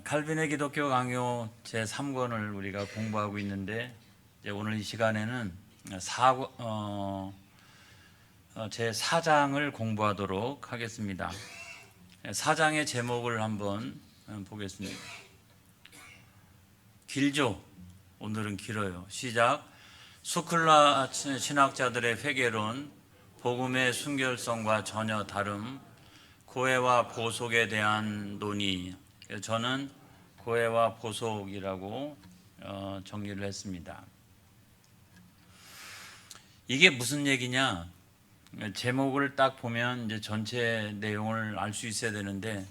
칼빈의 기독교 강요 제3권을 우리가 공부하고 있는데 오늘 이 시간에는 제4장을 공부하도록 하겠습니다. 4장의 제목을 한번 보겠습니다. 길죠? 오늘은 길어요. 시작. 스콜라 신학자들의 회개론, 복음의 순결성과 전혀 다름, 고해와 보속에 대한 논의. 저는 고해와 보속이라고 정리를 했습니다. 이게 무슨 얘기냐? 제목을 딱 보면 이제 전체 내용을 알 수 있어야 되는데,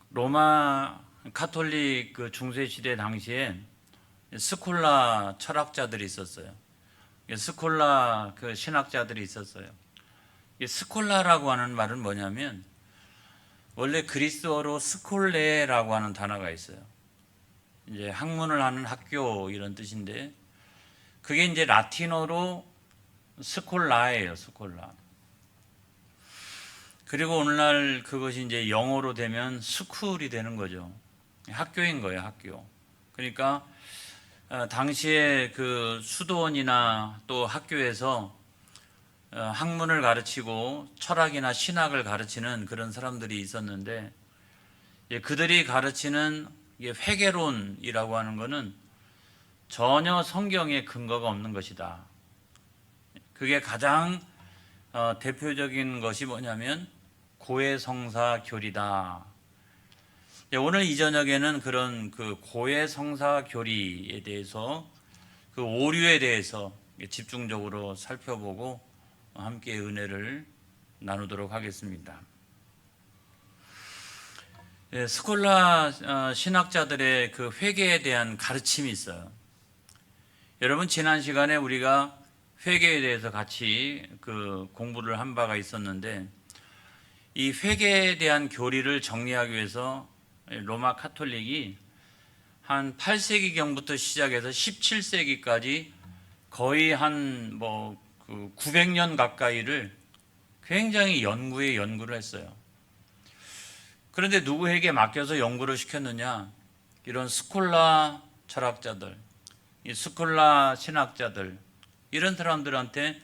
로마 카톨릭 그 중세 시대 당시에 스콜라 철학자들이 있었어요. 스콜라 그 신학자들이 있었어요. 스콜라라고 하는 말은 뭐냐면, 원래 그리스어로 스콜레라고 하는 단어가 있어요. 이제 학문을 하는 학교 이런 뜻인데, 그게 이제 라틴어로 스콜라예요, 스콜라. 그리고 오늘날 그것이 이제 영어로 되면 스쿨이 되는 거죠. 학교인 거예요, 학교. 그러니까 당시에 그 수도원이나 또 학교에서 학문을 가르치고 철학이나 신학을 가르치는 그런 사람들이 있었는데, 그들이 가르치는 회개론이라고 하는 것은 전혀 성경에 근거가 없는 것이다. 그게 가장 대표적인 것이 뭐냐면 고해성사 교리다. 오늘 이 저녁에는 그런 그 고해성사 교리에 대해서, 그 오류에 대해서 집중적으로 살펴보고 함께 은혜를 나누도록 하겠습니다. 스콜라 신학자들의 그 회개에 대한 가르침이 있어요. 여러분, 지난 시간에 우리가 회개에 대해서 같이 그 공부를 한 바가 있었는데, 이 회개에 대한 교리를 정리하기 위해서 로마 카톨릭이 한 8세기경부터 시작해서 17세기까지 거의 한 900년 가까이를 굉장히 연구를 했어요. 그런데 누구에게 맡겨서 연구를 시켰느냐? 이런 스콜라 철학자들, 이 스콜라 신학자들, 이런 사람들한테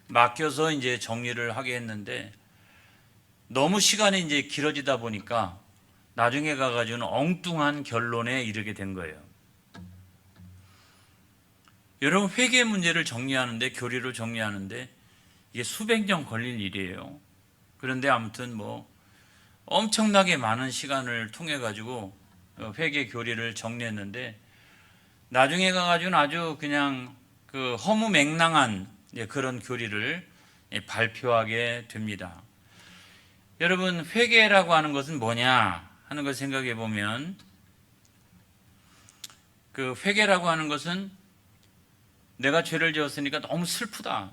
맡겨서 이제 정리를 하게 했는데, 너무 시간이 이제 길어지다 보니까 나중에 가가지고는 엉뚱한 결론에 이르게 된 거예요. 여러분, 회개 문제를 정리하는데, 교리를 정리하는데 이게 수백 년 걸릴 일이에요. 그런데 아무튼 엄청나게 많은 시간을 통해 가지고 회개 교리를 정리했는데, 나중에 가가지고는 아주 그냥 그 허무맹랑한 그런 교리를 발표하게 됩니다. 여러분, 회개라고 하는 것은 뭐냐 하는 걸 생각해 보면, 그 회개라고 하는 것은 내가 죄를 지었으니까 너무 슬프다.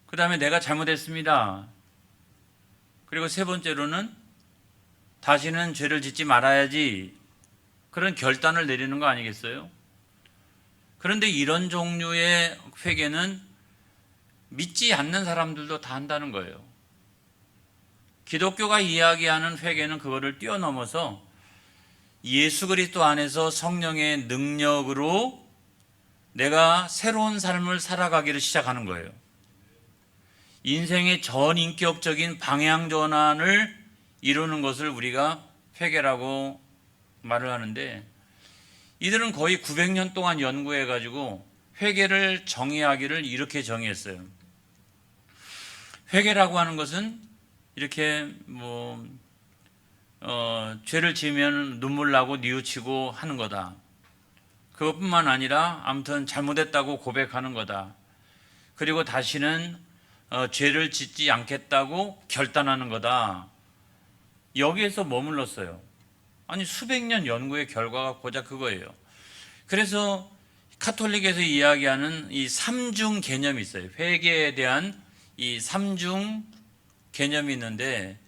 그 다음에 내가 잘못했습니다. 그리고 세 번째로는 다시는 죄를 짓지 말아야지, 그런 결단을 내리는 거 아니겠어요? 그런데 이런 종류의 회개는 믿지 않는 사람들도 다 한다는 거예요. 기독교가 이야기하는 회개는 그거를 뛰어넘어서 예수 그리스도 안에서 성령의 능력으로 내가 새로운 삶을 살아가기를 시작하는 거예요. 인생의 전인격적인 방향 전환을 이루는 것을 우리가 회개라고 말을 하는데, 이들은 거의 900년 동안 연구해가지고 회개를 정의하기를 이렇게 정의했어요. 회개라고 하는 것은 이렇게 죄를 지으면 눈물 나고 뉘우치고 하는 거다. 그것뿐만 아니라 아무튼 잘못했다고 고백하는 거다. 그리고 다시는 죄를 짓지 않겠다고 결단하는 거다. 여기에서 머물렀어요. 아니, 수백 년 연구의 결과가 고작 그거예요. 그래서 카톨릭에서 이야기하는 이 삼중 개념이 있어요. 회개에 대한 이 삼중 개념이 있는데,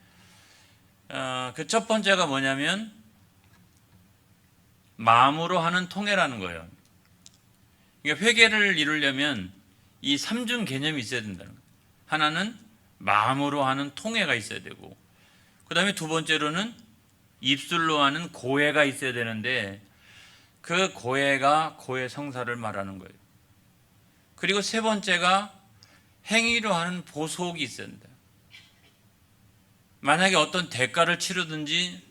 그 첫 번째가 뭐냐면 마음으로 하는 통회라는 거예요. 그러니까 회개를 이루려면 이 삼중 개념이 있어야 된다는 거예요. 하나는 마음으로 하는 통회가 있어야 되고, 그 다음에 두 번째로는 입술로 하는 고해가 있어야 되는데 그 고해가 고해 성사를 말하는 거예요. 그리고 세 번째가 행위로 하는 보속이 있어야 된다. 만약에 어떤 대가를 치르든지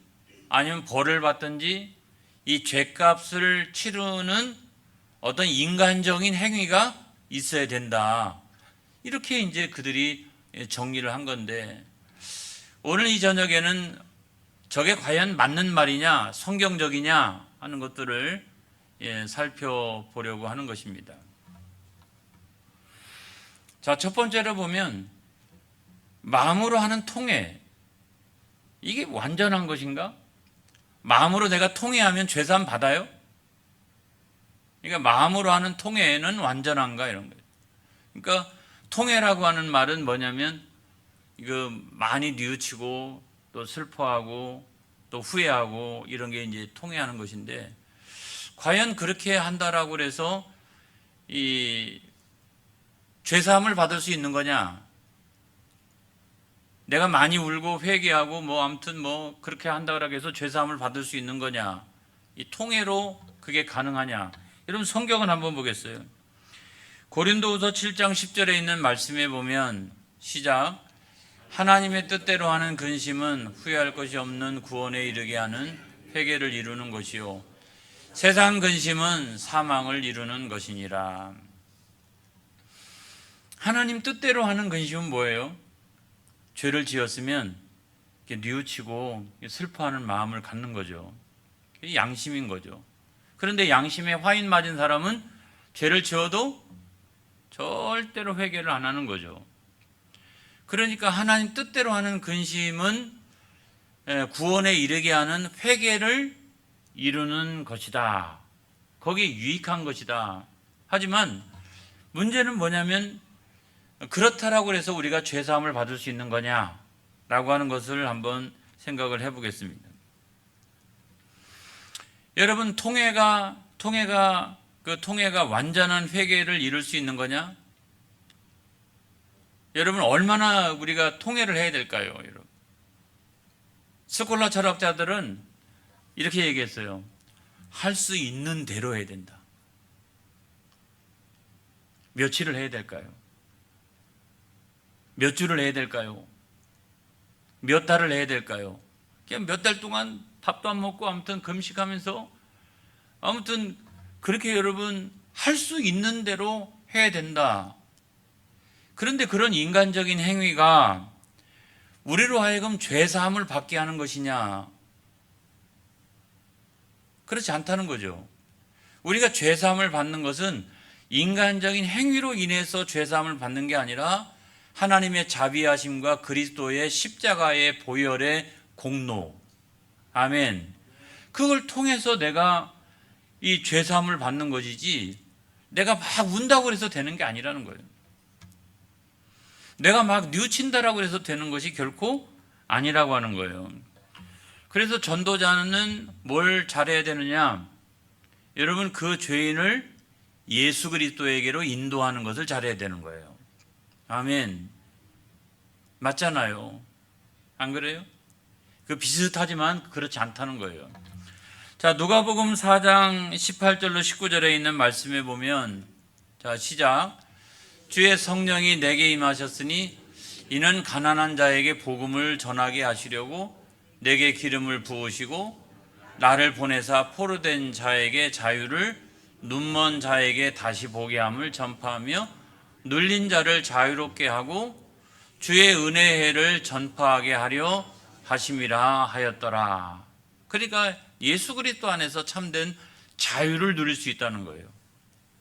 아니면 벌을 받든지 이 죄값을 치르는 어떤 인간적인 행위가 있어야 된다. 이렇게 이제 그들이 정리를 한 건데 오늘 이 저녁에는 저게 과연 맞는 말이냐, 성경적이냐 하는 것들을 살펴보려고 하는 것입니다. 자, 첫 번째로 보면 마음으로 하는 통회. 이게 완전한 것인가? 마음으로 내가 통회하면 죄사함 받아요? 그러니까 마음으로 하는 통회는 완전한가 이런 거예요. 그러니까 통회라고 하는 말은 뭐냐면 이거 많이 뉘우치고 또 슬퍼하고 또 후회하고 이런 게 이제 통회하는 것인데 과연 그렇게 한다라고 그래서 이 죄사함을 받을 수 있는 거냐? 내가 많이 울고 회개하고 뭐 아무튼 뭐 그렇게 한다고 해서 죄사함을 받을 수 있는 거냐? 이 통회로 그게 가능하냐? 여러분 성경을 한번 보겠어요. 고린도후서 7장 10절에 있는 말씀에 보면 시작. 하나님의 뜻대로 하는 근심은 후회할 것이 없는 구원에 이르게 하는 회개를 이루는 것이요 세상 근심은 사망을 이루는 것이니라. 하나님 뜻대로 하는 근심은 뭐예요? 죄를 지었으면 뉘우치고 슬퍼하는 마음을 갖는 거죠. 그게 양심인 거죠. 그런데 양심에 화인 맞은 사람은 죄를 지어도 절대로 회개를 안 하는 거죠. 그러니까 하나님 뜻대로 하는 근심은 구원에 이르게 하는 회개를 이루는 것이다. 거기에 유익한 것이다. 하지만 문제는 뭐냐면 그렇다라고 해서 우리가 죄사함을 받을 수 있는 거냐라고 하는 것을 한번 생각을 해보겠습니다. 여러분 통회가 완전한 회개를 이룰 수 있는 거냐? 여러분 얼마나 우리가 통회를 해야 될까요? 여러분 스콜라 철학자들은 이렇게 얘기했어요. 할 수 있는 대로 해야 된다. 며칠을 해야 될까요? 몇 주를 해야 될까요? 몇 달을 해야 될까요? 그냥 몇 달 동안 밥도 안 먹고 아무튼 금식하면서 아무튼 그렇게 여러분 할 수 있는 대로 해야 된다. 그런데 그런 인간적인 행위가 우리로 하여금 죄사함을 받게 하는 것이냐? 그렇지 않다는 거죠. 우리가 죄사함을 받는 것은 인간적인 행위로 인해서 죄사함을 받는 게 아니라 하나님의 자비하심과 그리스도의 십자가의 보혈의 공로. 아멘. 그걸 통해서 내가 이 죄사함을 받는 것이지 내가 막 운다고 해서 되는 게 아니라는 거예요. 내가 막 뉘우친다라고 해서 되는 것이 결코 아니라고 하는 거예요. 그래서 전도자는 뭘 잘해야 되느냐? 여러분 그 죄인을 예수 그리스도에게로 인도하는 것을 잘해야 되는 거예요. 아멘. 맞잖아요. 안 그래요? 그 비슷하지만 그렇지 않다는 거예요. 자, 누가복음 4장 18절로 19절에 있는 말씀에 보면 자, 시작. 주의 성령이 내게 임하셨으니 이는 가난한 자에게 복음을 전하게 하시려고 내게 기름을 부으시고 나를 보내사 포로된 자에게 자유를 눈먼 자에게 다시 보게 함을 전파하며 눌린 자를 자유롭게 하고 주의 은혜의 해를 전파하게 하려 하심이라 하였더라. 그러니까 예수 그리스도 안에서 참된 자유를 누릴 수 있다는 거예요.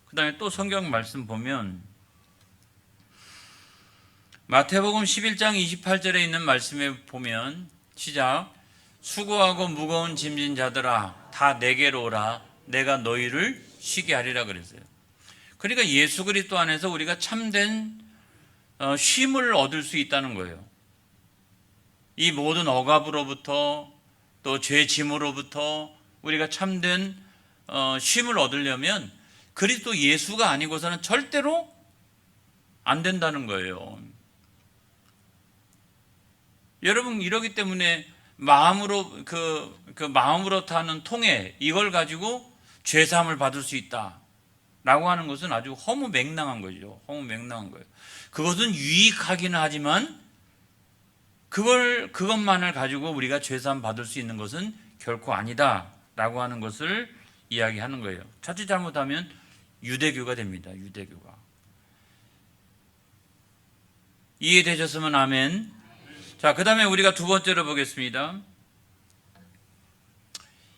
그 다음에 또 성경 말씀 보면 마태복음 11장 28절에 있는 말씀에 보면 시작. 수고하고 무거운 짐진 자들아 다 내게로 오라 내가 너희를 쉬게 하리라 그랬어요. 그러니까 예수 그리스도 안에서 우리가 참된 쉼을 얻을 수 있다는 거예요. 이 모든 억압으로부터 또 죄 짐으로부터 우리가 참된 쉼을 얻으려면 그리스도 예수가 아니고서는 절대로 안 된다는 거예요. 여러분 이러기 때문에 마음으로 그 마음으로부터 하는 통해 이걸 가지고 죄 사함을 받을 수 있다라고 하는 것은 아주 허무맹랑한 거죠. 허무맹랑한 거예요. 그것은 유익하기는 하지만 그것만을 가지고 우리가 죄 사함 받을 수 있는 것은 결코 아니다라고 하는 것을 이야기하는 거예요. 자칫 잘못하면 유대교가 됩니다. 유대교가. 이해되셨으면 아멘. 자, 그 다음에 우리가 두 번째로 보겠습니다.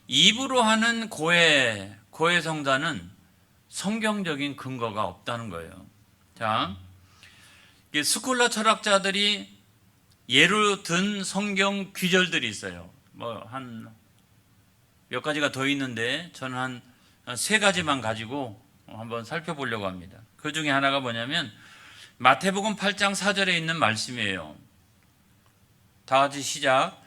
입으로 하는 고해 성사는 성경적인 근거가 없다는 거예요. 자, 스콜라 철학자들이 예로 든 성경 귀절들이 있어요. 뭐 한 몇 가지가 더 있는데 저는 한 세 가지만 가지고 한번 살펴보려고 합니다. 그 중에 하나가 뭐냐면 마태복음 8장 4절에 있는 말씀이에요. 다 같이 시작.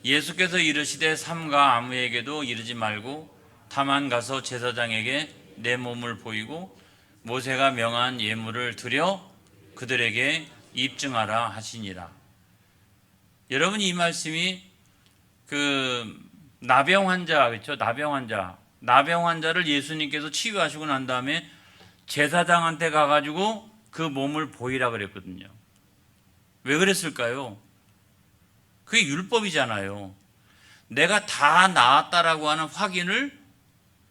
예수께서 이르시되 삼가 아무에게도 이르지 말고 다만 가서 제사장에게 내 몸을 보이고 모세가 명한 예물을 드려 그들에게 입증하라 하시니라. 여러분 이 말씀이 나병 환자, 그렇죠? 나병 환자를 예수님께서 치유하시고 난 다음에 제사장한테 가가지고 그 몸을 보이라 그랬거든요. 왜 그랬을까요? 그게 율법이잖아요. 내가 다 나았다라고 하는 확인을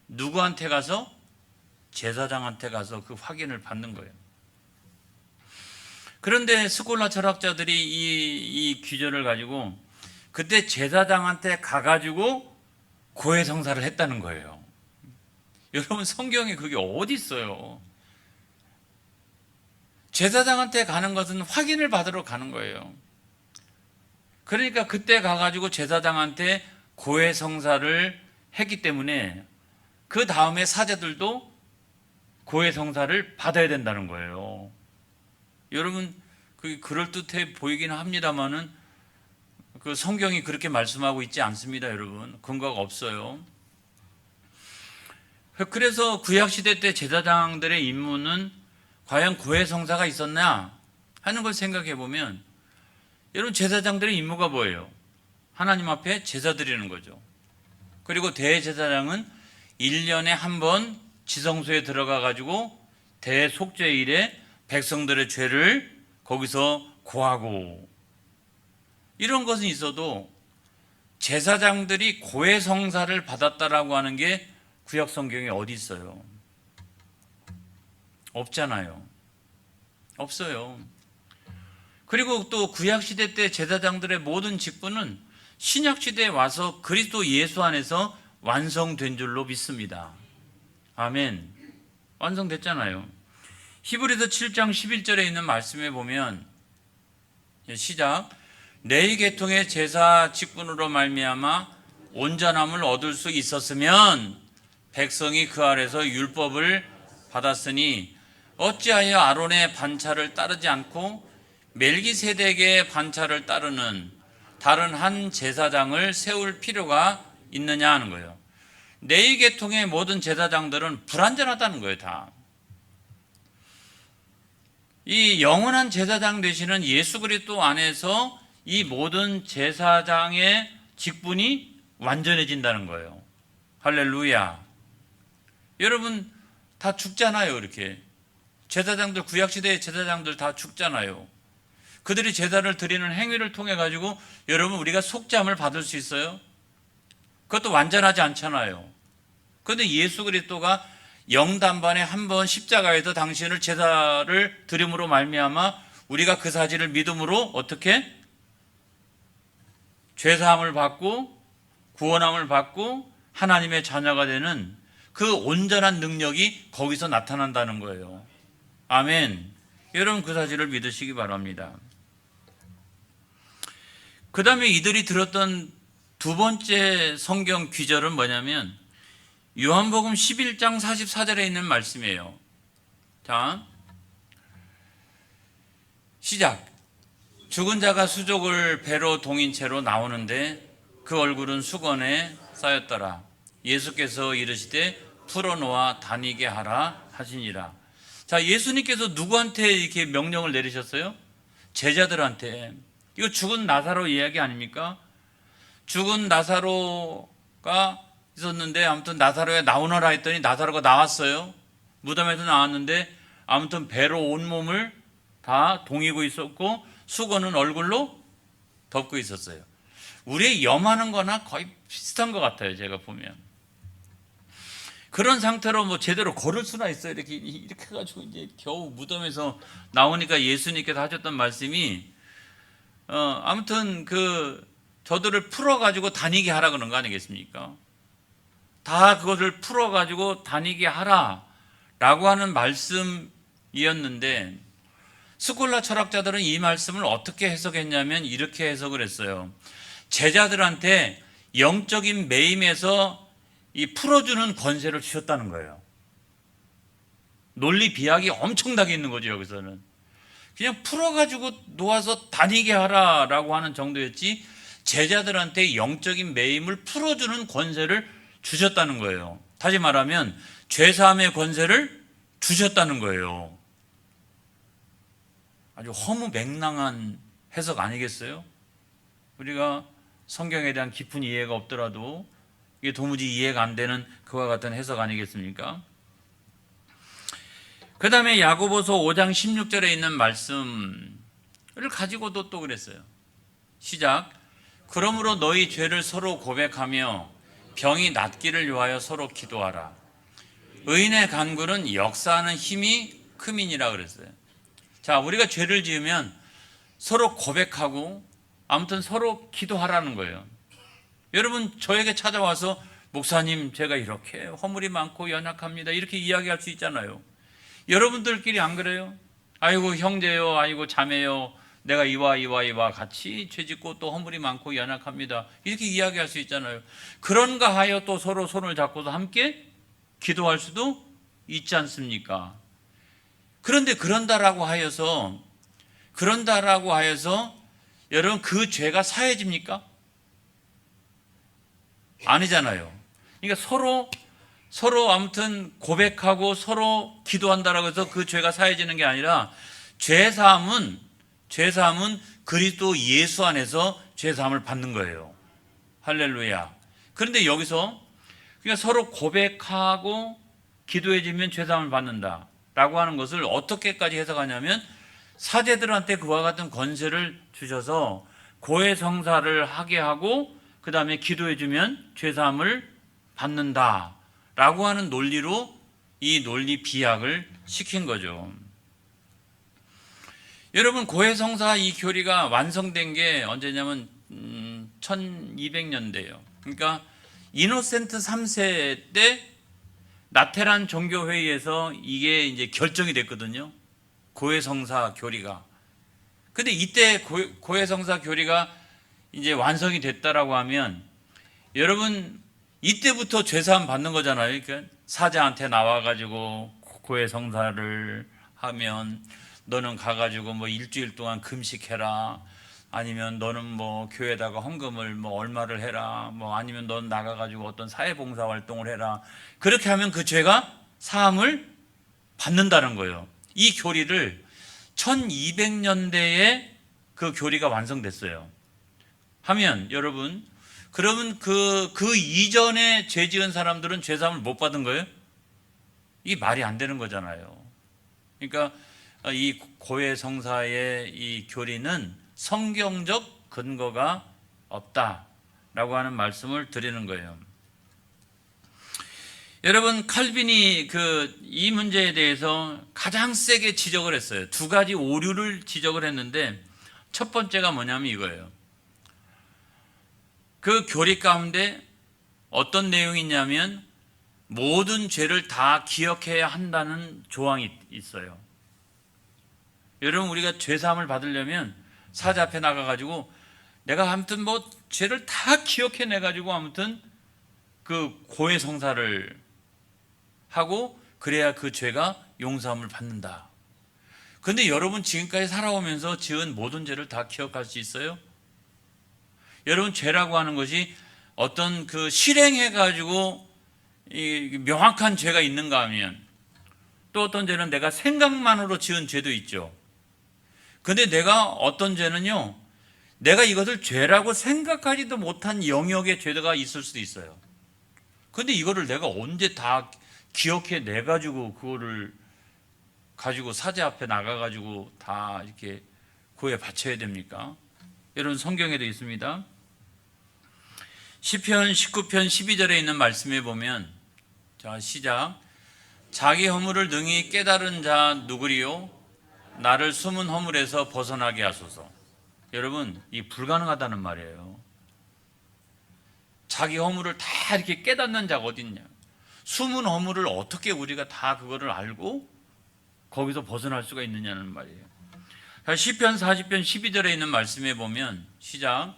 누구한테 가서? 제사장한테 가서 그 확인을 받는 거예요. 그런데 스콜라 철학자들이 이 귀절을 가지고 그때 제사장한테 가가지고 고해성사를 했다는 거예요. 여러분 성경에 그게 어디 있어요? 제사장한테 가는 것은 확인을 받으러 가는 거예요. 그러니까 그때 가가지고 제사장한테 고해성사를 했기 때문에 그 다음에 사제들도 고해성사를 받아야 된다는 거예요. 여러분 그게 그럴듯해 보이긴 합니다만은 그 성경이 그렇게 말씀하고 있지 않습니다. 여러분 근거가 없어요. 그래서 구약시대 때 제사장들의 임무는 과연 고해성사가 있었나 하는 걸 생각해 보면 여러분 제사장들의 임무가 뭐예요? 하나님 앞에 제사 드리는 거죠. 그리고 대제사장은 1년에 한 번 지성소에 들어가 가지고 대속죄일에 백성들의 죄를 거기서 고하고, 이런 것은 있어도 제사장들이 고해성사를 받았다라고 하는 게 구약 성경에 어디 있어요? 없잖아요. 없어요. 그리고 또 구약 시대 때 제사장들의 모든 직분은 신약 시대에 와서 그리스도 예수 안에서 완성된 줄로 믿습니다. 아멘. 완성됐잖아요. 히브리서 7장 11절에 있는 말씀에 보면 시작. 레위 계통의 제사 직분으로 말미암아 온전함을 얻을 수 있었으면 백성이 그 아래서 율법을 받았으니 어찌하여 아론의 반차를 따르지 않고 멜기세덱의 반차를 따르는 다른 한 제사장을 세울 필요가 있느냐 하는 거예요. 레위 계통의 모든 제사장들은 불완전하다는 거예요. 다. 이 영원한 제사장 되시는 예수 그리스도 안에서 이 모든 제사장의 직분이 완전해진다는 거예요. 할렐루야. 여러분 다 죽잖아요. 이렇게 제사장들, 구약시대의 제사장들 다 죽잖아요. 그들이 제사를 드리는 행위를 통해 가지고 여러분 우리가 속죄함을 받을 수 있어요? 그것도 완전하지 않잖아요. 그런데 예수 그리스도가 영단반에 한 번 십자가에서 당신을 제사를 드림으로 말미암아 우리가 그 사실을 믿음으로 어떻게? 죄사함을 받고 구원함을 받고 하나님의 자녀가 되는 그 온전한 능력이 거기서 나타난다는 거예요. 아멘. 여러분 그 사실을 믿으시기 바랍니다. 그 다음에 이들이 들었던 두 번째 성경 귀절은 뭐냐면 요한복음 11장 44절에 있는 말씀이에요. 자, 시작. 죽은 자가 수족을 배로 동인 채로 나오는데 그 얼굴은 수건에 쌓였더라. 예수께서 이르시되 풀어놓아 다니게 하라 하시니라. 자, 예수님께서 누구한테 이렇게 명령을 내리셨어요? 제자들한테. 이거 죽은 나사로 이야기 아닙니까? 죽은 나사로가 있었는데 아무튼 나사로에 나오너라 했더니 나사로가 나왔어요. 무덤에서 나왔는데 아무튼 배로 온몸을 다 동이고 있었고 수건은 얼굴로 덮고 있었어요. 우리의 염하는 거나 거의 비슷한 것 같아요. 제가 보면 그런 상태로 뭐 제대로 걸을 수나 있어요. 이렇게 해가지고 이제 겨우 무덤에서 나오니까 예수님께서 하셨던 말씀이 아무튼 저들을 풀어가지고 다니게 하라 그런 거 아니겠습니까? 다 그것을 풀어가지고 다니게 하라라고 하는 말씀이었는데 스콜라 철학자들은 이 말씀을 어떻게 해석했냐면 이렇게 해석을 했어요. 제자들한테 영적인 매임에서 이 풀어주는 권세를 주셨다는 거예요. 논리 비약이 엄청나게 있는 거죠. 여기서는 그냥 풀어가지고 놓아서 다니게 하라라고 하는 정도였지 제자들한테 영적인 매임을 풀어주는 권세를 주셨다는 거예요. 다시 말하면 죄사함의 권세를 주셨다는 거예요. 아주 허무맹랑한 해석 아니겠어요? 우리가 성경에 대한 깊은 이해가 없더라도 이게 도무지 이해가 안 되는 그와 같은 해석 아니겠습니까? 그 다음에 야고보서 5장 16절에 있는 말씀을 가지고도 또 그랬어요. 시작. 그러므로 너희 죄를 서로 고백하며 병이 낫기를 위하여 서로 기도하라. 의인의 간굴은 역사하는 힘이 크민이라 그랬어요. 자, 우리가 죄를 지으면 서로 고백하고 아무튼 서로 기도하라는 거예요. 여러분 저에게 찾아와서 목사님 제가 이렇게 허물이 많고 연약합니다 이렇게 이야기할 수 있잖아요. 여러분들끼리 안 그래요? 아이고 형제요, 아이고 자매요, 내가 이와 같이 죄짓고 또 허물이 많고 연약합니다 이렇게 이야기할 수 있잖아요. 그런가 하여 또 서로 손을 잡고서 함께 기도할 수도 있지 않습니까? 그런데 그런다라고 하여서 여러분 그 죄가 사해집니까? 아니잖아요. 그러니까 서로 아무튼 고백하고 서로 기도한다라고 해서 그 죄가 사해지는 게 아니라 죄사함은 그리스도 예수 안에서 죄사함을 받는 거예요. 할렐루야. 그런데 여기서 그러니까 서로 고백하고 기도해지면 죄사함을 받는다라고 하는 것을 어떻게까지 해석하냐면 사제들한테 그와 같은 권세를 주셔서 고해성사를 하게 하고 그 다음에 기도해주면 죄사함을 받는다라고 하는 논리로 이 논리 비약을 시킨 거죠. 여러분 고해성사 이 교리가 완성된 게 언제냐면 1200년대예요. 그러니까 이노센트 3세 때 라테란 종교회의에서 이게 이제 결정이 됐거든요. 고해성사 교리가. 근데 이때 고해성사 교리가 이제 완성이 됐다라고 하면 여러분 이때부터 죄사함 받는 거잖아요. 그러니까 사자한테 나와가지고 고해성사를 하면 너는 가가지고 뭐 일주일 동안 금식해라. 아니면 너는 뭐 교회에다가 헌금을 뭐 얼마를 해라. 뭐 아니면 넌 나가가지고 어떤 사회봉사 활동을 해라. 그렇게 하면 그 죄가 사함을 받는다는 거예요. 이 교리를 1200년대에 그 교리가 완성됐어요. 하면 여러분 그러면 그 이전에 죄 지은 사람들은 죄사함을 못 받은 거예요? 이게 말이 안 되는 거잖아요. 그러니까 이 고해성사의 이 교리는 성경적 근거가 없다라고 하는 말씀을 드리는 거예요. 여러분 칼빈이 이 문제에 대해서 가장 세게 지적을 했어요. 두 가지 오류를 지적을 했는데 첫 번째가 뭐냐면 이거예요. 그 교리 가운데 어떤 내용이 있냐면 모든 죄를 다 기억해야 한다는 조항이 있어요. 여러분 우리가 죄사함을 받으려면 사자 앞에 나가가지고 내가 아무튼 뭐 죄를 다 기억해내가지고 아무튼 그 고해성사를 하고 그래야 그 죄가 용서함을 받는다. 그런데 여러분 지금까지 살아오면서 지은 모든 죄를 다 기억할 수 있어요? 여러분 죄라고 하는 것이 어떤 실행해가지고 이 명확한 죄가 있는가 하면 또 어떤 죄는 내가 생각만으로 지은 죄도 있죠. 근데 내가 어떤 죄는요 내가 이것을 죄라고 생각하지도 못한 영역의 죄가 있을 수도 있어요. 근데 이거를 내가 언제 다 기억해 내 가지고 그거를 가지고 사제 앞에 나가 가지고 다 이렇게 구해 바쳐야 됩니까? 여러분 성경에도 있습니다. 시편 19편 12절에 있는 말씀에 보면, 자 시작. 자기 허물을 능히 깨달은 자 누구리요? 나를 숨은 허물에서 벗어나게 하소서. 여러분, 이 불가능하다는 말이에요. 자기 허물을 다 이렇게 깨닫는 자가 어딨냐? 숨은 허물을 어떻게 우리가 다 그거를 알고 거기서 벗어날 수가 있느냐는 말이에요. 시편 40편 12절에 있는 말씀에 보면, 시작.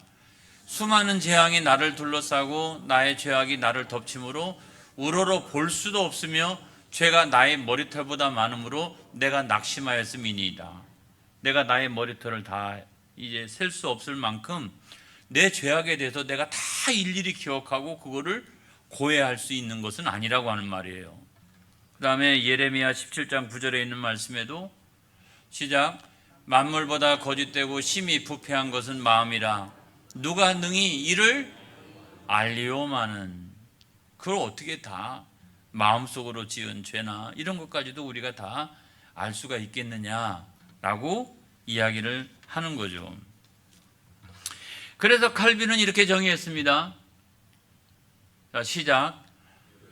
수많은 재앙이 나를 둘러싸고 나의 죄악이 나를 덮침으로 우러러 볼 수도 없으며 죄가 나의 머리털보다 많으므로 내가 낙심하였음이니이다. 내가 나의 머리털을 다 이제 셀 수 없을 만큼 내 죄악에 대해서 내가 다 일일이 기억하고 그거를 고해할 수 있는 것은 아니라고 하는 말이에요. 그 다음에 예레미야 17장 9절에 있는 말씀에도, 시작. 만물보다 거짓되고 심히 부패한 것은 마음이라 누가 능히 이를 알리오마는. 그걸 어떻게 다 마음속으로 지은 죄나 이런 것까지도 우리가 다 알 수가 있겠느냐라고 이야기를 하는 거죠. 그래서 칼빈은 이렇게 정의했습니다. 자, 시작.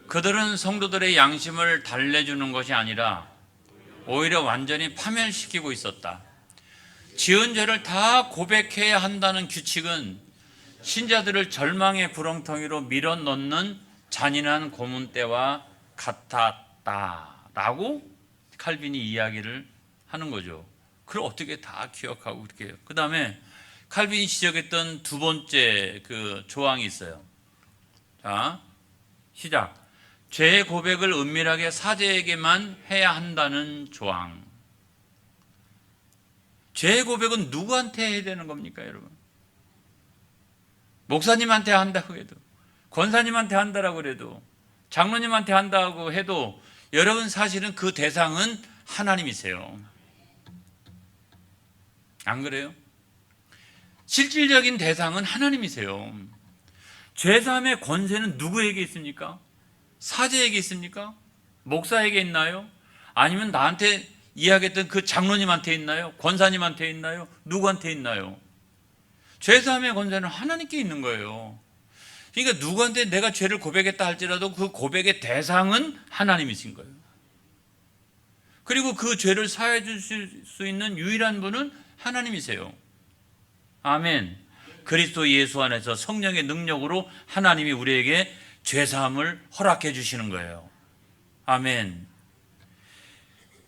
그들은 성도들의 양심을 달래주는 것이 아니라 오히려 완전히 파멸시키고 있었다. 지은 죄를 다 고백해야 한다는 규칙은 신자들을 절망의 구렁텅이로 밀어넣는 잔인한 고문대와 같았다라고 칼빈이 이야기를 하는 거죠. 그걸 어떻게 다 기억하고 그렇게 해요. 그 다음에 칼빈이 지적했던 두 번째 그 조항이 있어요. 자, 시작. 죄의 고백을 은밀하게 사제에게만 해야 한다는 조항. 죄의 고백은 누구한테 해야 되는 겁니까, 여러분? 목사님한테 한다고 해도, 권사님한테 한다라고 해도, 장로님한테 한다고 해도 여러분 사실은 그 대상은 하나님이세요. 안 그래요? 실질적인 대상은 하나님이세요. 죄사함의 권세는 누구에게 있습니까? 사제에게 있습니까? 목사에게 있나요? 아니면 나한테 이야기했던 그 장로님한테 있나요? 권사님한테 있나요? 누구한테 있나요? 죄사함의 권세는 하나님께 있는 거예요. 그러니까 누구한테 내가 죄를 고백했다 할지라도 그 고백의 대상은 하나님이신 거예요. 그리고 그 죄를 사해 주실 수 있는 유일한 분은 하나님이세요. 아멘. 그리스도 예수 안에서 성령의 능력으로 하나님이 우리에게 죄사함을 허락해 주시는 거예요. 아멘.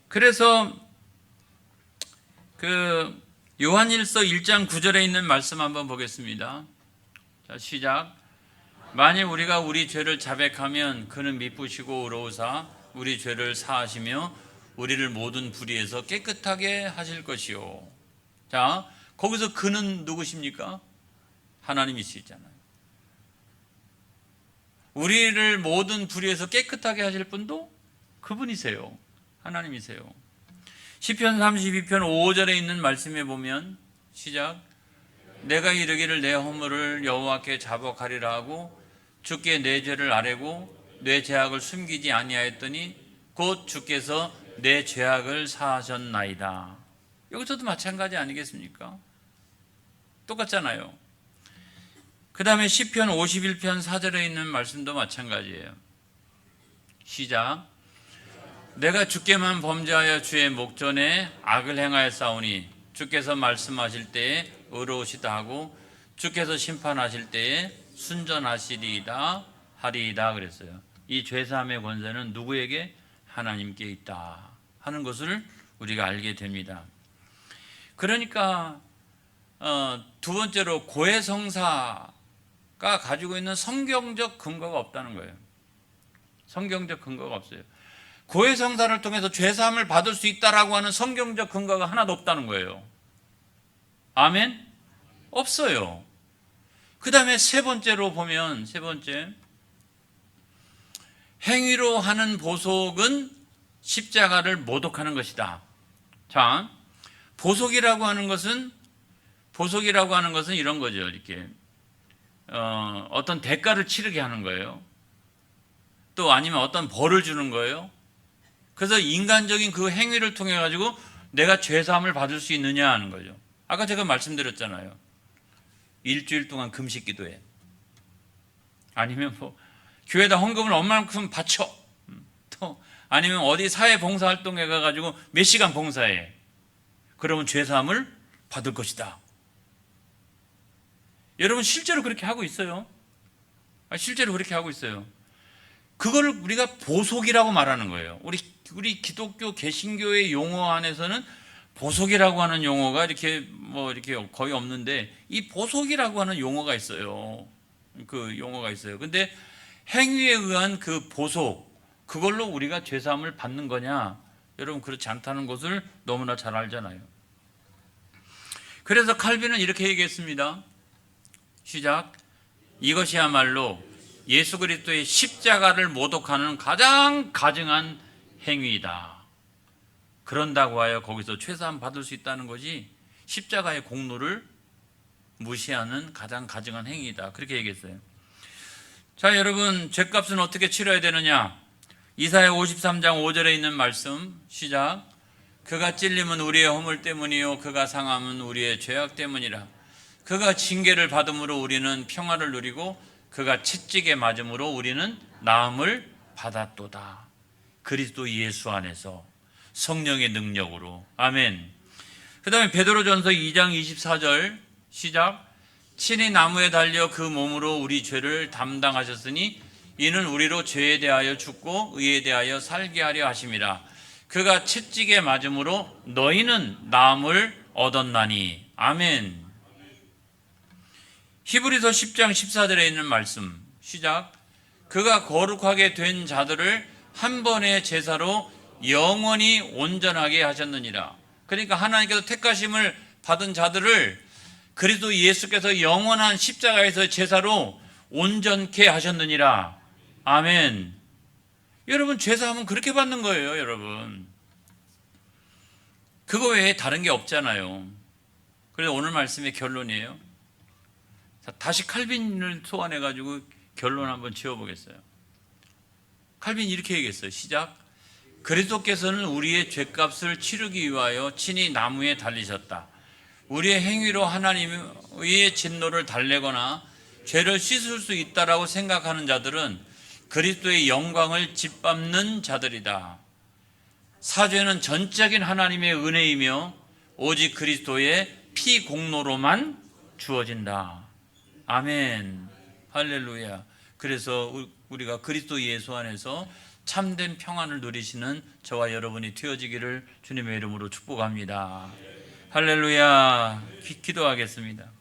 그래서 그 요한일서 1장 9절에 있는 말씀 한번 보겠습니다. 자, 시작. 만일 우리가 우리 죄를 자백하면 그는 미쁘시고 의로우사 우리 죄를 사하시며 우리를 모든 불의에서 깨끗하게 하실 것이요. 자, 거기서 그는 누구십니까? 하나님이시잖아요. 우리를 모든 불의에서 깨끗하게 하실 분도 그분이세요. 하나님이세요. 시편 32편 5절에 있는 말씀에 보면, 시작. 내가 이르기를 내 허물을 여호와께 자복하리라 하고 주께 내 죄를 아뢰고 내 죄악을 숨기지 아니하였더니 곧 주께서 내 죄악을 사하셨나이다. 여기서도 마찬가지 아니겠습니까? 똑같잖아요. 그 다음에 시편 51편 4절에 있는 말씀도 마찬가지예요. 시작. 내가 주께만 범죄하여 주의 목전에 악을 행하였사오니 주께서 말씀하실 때에 의로우시다 하고 주께서 심판하실 때에 순전하시리이다 하리이다 그랬어요. 이 죄사함의 권세는 누구에게? 하나님께 있다 하는 것을 우리가 알게 됩니다. 그러니까 두 번째로 고해성사가 가지고 있는 성경적 근거가 없다는 거예요. 성경적 근거가 없어요. 고해성사를 통해서 죄사함을 받을 수 있다라고 하는 성경적 근거가 하나도 없다는 거예요. 아멘? 없어요. 그 다음에 세 번째로 보면, 세 번째, 행위로 하는 보속은 십자가를 모독하는 것이다. 자, 보속이라고 하는 것은 보속이라고 하는 것은 이런 거죠. 이렇게 어떤 대가를 치르게 하는 거예요. 또 아니면 어떤 벌을 주는 거예요. 그래서 인간적인 그 행위를 통해 가지고 내가 죄사함을 받을 수 있느냐 하는 거죠. 아까 제가 말씀드렸잖아요. 일주일 동안 금식 기도해. 아니면 뭐 교회에다 헌금을 얼마만큼 바쳐. 또 아니면 어디 사회 봉사 활동에 가가지고 몇 시간 봉사해. 그러면 죄사함을 받을 것이다. 여러분 실제로 그렇게 하고 있어요. 실제로 그렇게 하고 있어요. 그걸 우리가 보속이라고 말하는 거예요. 우리 기독교 개신교의 용어 안에서는 보속이라고 하는 용어가 이렇게 거의 없는데 이 보속이라고 하는 용어가 있어요. 그 용어가 있어요. 근데 행위에 의한 그 보속, 그걸로 우리가 죄사함을 받는 거냐? 여러분 그렇지 않다는 것을 너무나 잘 알잖아요. 그래서 칼빈은 이렇게 얘기했습니다. 시작. 이것이야말로 예수 그리스도의 십자가를 모독하는 가장 가증한 행위이다. 그런다고 하여 거기서 죄사함 받을 수 있다는 것이 십자가의 공로를 무시하는 가장 가증한 행위이다. 그렇게 얘기했어요. 자, 여러분 죄값은 어떻게 치러야 되느냐? 이사야 53장 5절에 있는 말씀 시작. 그가 찔림은 우리의 허물 때문이요 그가 상함은 우리의 죄악 때문이라. 그가 징계를 받음으로 우리는 평화를 누리고 그가 채찍에 맞음으로 우리는 나음을 받았도다. 그리스도 예수 안에서 성령의 능력으로. 아멘. 그 다음에 베드로전서 2장 24절 시작. 친히 나무에 달려 그 몸으로 우리 죄를 담당하셨으니 이는 우리로 죄에 대하여 죽고 의에 대하여 살게 하려 하심이라. 그가 채찍에 맞음으로 너희는 나음을 얻었나니. 아멘. 히브리서 10장 14절에 있는 말씀 시작. 그가 거룩하게 된 자들을 한 번의 제사로 영원히 온전하게 하셨느니라. 그러니까 하나님께서 택하심을 받은 자들을 그리스도 예수께서 영원한 십자가에서 제사로 온전케 하셨느니라. 아멘. 여러분 죄사함은 그렇게 받는 거예요. 여러분 그거 외에 다른 게 없잖아요. 그래서 오늘 말씀의 결론이에요. 자, 다시 칼빈을 소환해 가지고 결론 한번 지어보겠어요. 칼빈이 이렇게 얘기했어요. 시작. 그리스도께서는 우리의 죄값을 치르기 위하여 친히 나무에 달리셨다. 우리의 행위로 하나님의 진노를 달래거나 죄를 씻을 수 있다라고 생각하는 자들은 그리스도의 영광을 짓밟는 자들이다. 사죄는 전적인 하나님의 은혜이며 오직 그리스도의 피 공로로만 주어진다. 아멘. 할렐루야. 그래서 우리가 그리스도 예수 안에서 참된 평안을 누리시는 저와 여러분이 되어지기를 주님의 이름으로 축복합니다. 할렐루야. 기도하겠습니다.